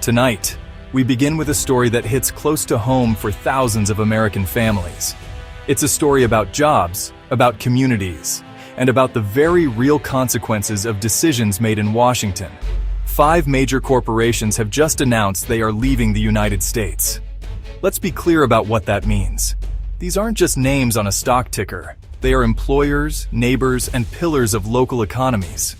Tonight, we begin with a story that hits close to home for thousands of American families. It's a story about jobs, about communities, and about the very real consequences of decisions made in Washington. 5 major corporations have just announced they are leaving the United States. Let's be clear about what that means. These aren't just names on a stock ticker. They are employers, neighbors, and pillars of local economies.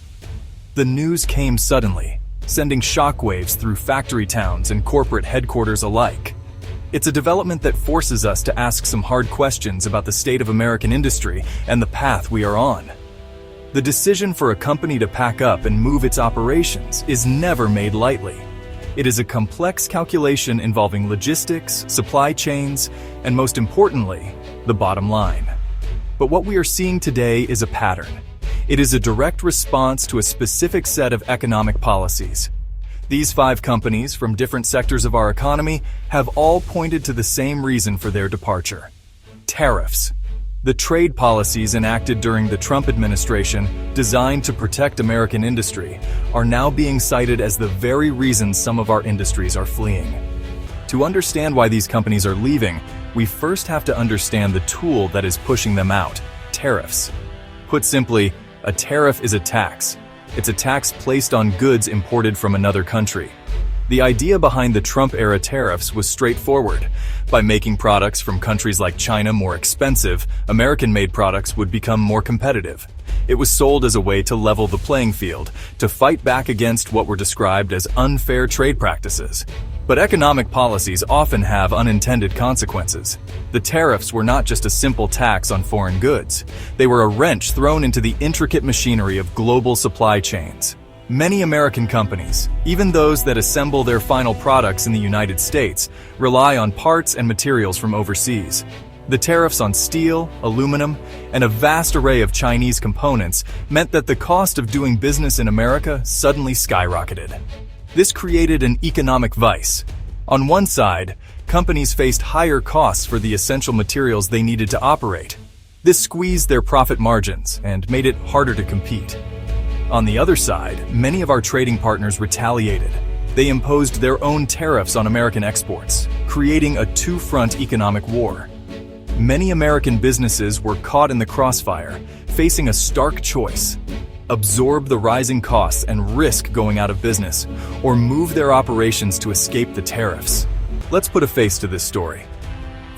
The news came suddenly, sending shockwaves through factory towns and corporate headquarters alike. It's a development that forces us to ask some hard questions about the state of American industry and the path we are on. The decision for a company to pack up and move its operations is never made lightly. It is a complex calculation involving logistics, supply chains, and most importantly, the bottom line. But what we are seeing today is a pattern. It is a direct response to a specific set of economic policies. These 5 companies from different sectors of our economy have all pointed to the same reason for their departure: tariffs. The trade policies enacted during the Trump administration, designed to protect American industry, are now being cited as the very reasons some of our industries are fleeing. To understand why these companies are leaving, we first have to understand the tool that is pushing them out: tariffs. Put simply, a tariff is a tax. It's a tax placed on goods imported from another country. The idea behind the Trump-era tariffs was straightforward. By making products from countries like China more expensive, American-made products would become more competitive. It was sold as a way to level the playing field, to fight back against what were described as unfair trade practices. But economic policies often have unintended consequences. The tariffs were not just a simple tax on foreign goods. They were a wrench thrown into the intricate machinery of global supply chains. Many American companies, even those that assemble their final products in the United States, rely on parts and materials from overseas. The tariffs on steel, aluminum, and a vast array of Chinese components meant that the cost of doing business in America suddenly skyrocketed. This created an economic vice. On one side, companies faced higher costs for the essential materials they needed to operate. This squeezed their profit margins and made it harder to compete. On the other side, many of our trading partners retaliated. They imposed their own tariffs on American exports, creating a two-front economic war. Many American businesses were caught in the crossfire, facing a stark choice: absorb the rising costs and risk going out of business, or move their operations to escape the tariffs. Let's put a face to this story.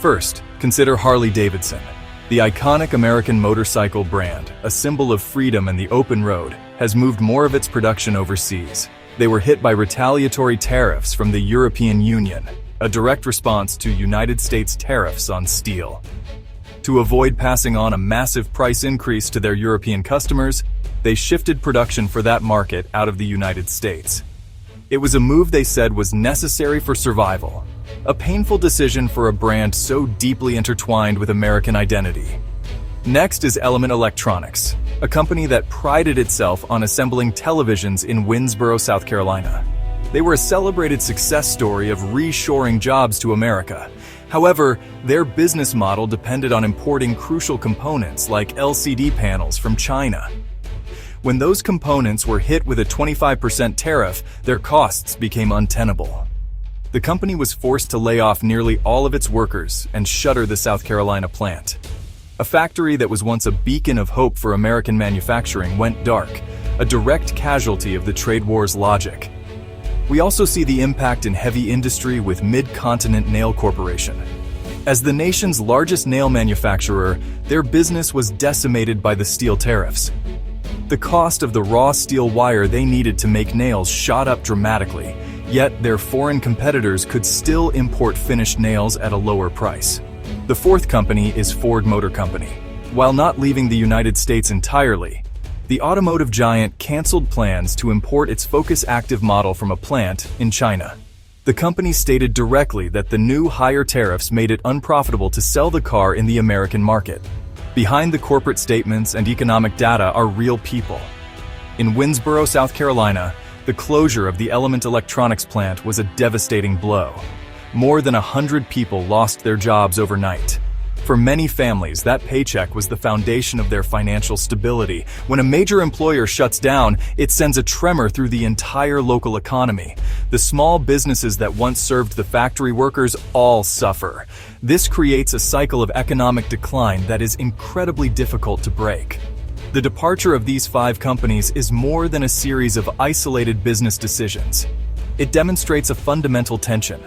First, consider Harley-Davidson. The iconic American motorcycle brand, a symbol of freedom and the open road, has moved more of its production overseas. They were hit by retaliatory tariffs from the European Union, a direct response to United States tariffs on steel. To avoid passing on a massive price increase to their European customers, they shifted production for that market out of the United States. It was a move they said was necessary for survival, a painful decision for a brand so deeply intertwined with American identity. Next is Element Electronics, a company that prided itself on assembling televisions in Winnsboro, South Carolina. They were a celebrated success story of reshoring jobs to America. However, their business model depended on importing crucial components like LCD panels from China. When those components were hit with a 25% tariff, their costs became untenable. The company was forced to lay off nearly all of its workers and shutter the South Carolina plant. A factory that was once a beacon of hope for American manufacturing went dark, a direct casualty of the trade war's logic. We also see the impact in heavy industry with Mid-Continent Nail Corporation. As the nation's largest nail manufacturer, their business was decimated by the steel tariffs. The cost of the raw steel wire they needed to make nails shot up dramatically, yet their foreign competitors could still import finished nails at a lower price. The fourth company is Ford Motor Company. While not leaving the United States entirely, the automotive giant canceled plans to import its Focus Active model from a plant in China. The company stated directly that the new higher tariffs made it unprofitable to sell the car in the American market. Behind the corporate statements and economic data are real people. In Winnsboro, South Carolina, the closure of the Element Electronics plant was a devastating blow. More than 100 people lost their jobs overnight. For many families, that paycheck was the foundation of their financial stability. When a major employer shuts down, it sends a tremor through the entire local economy. The small businesses that once served the factory workers all suffer. This creates a cycle of economic decline that is incredibly difficult to break. The departure of these 5 companies is more than a series of isolated business decisions. It demonstrates a fundamental tension.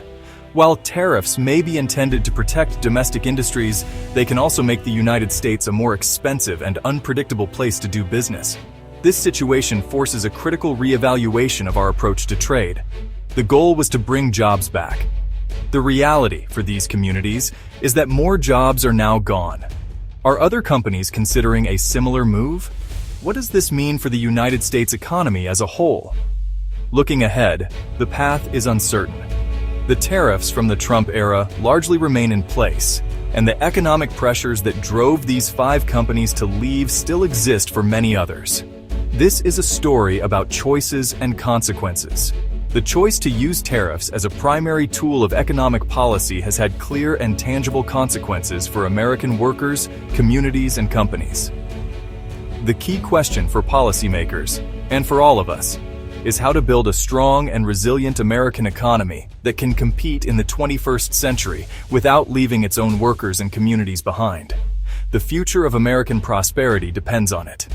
While tariffs may be intended to protect domestic industries, they can also make the United States a more expensive and unpredictable place to do business. This situation forces a critical reevaluation of our approach to trade. The goal was to bring jobs back. The reality for these communities is that more jobs are now gone. Are other companies considering a similar move? What does this mean for the United States economy as a whole? Looking ahead, the path is uncertain. The tariffs from the Trump era largely remain in place, and the economic pressures that drove these 5 companies to leave still exist for many others. This is a story about choices and consequences. The choice to use tariffs as a primary tool of economic policy has had clear and tangible consequences for American workers, communities, and companies. The key question for policymakers, and for all of us, is how to build a strong and resilient American economy that can compete in the 21st century without leaving its own workers and communities behind. The future of American prosperity depends on it.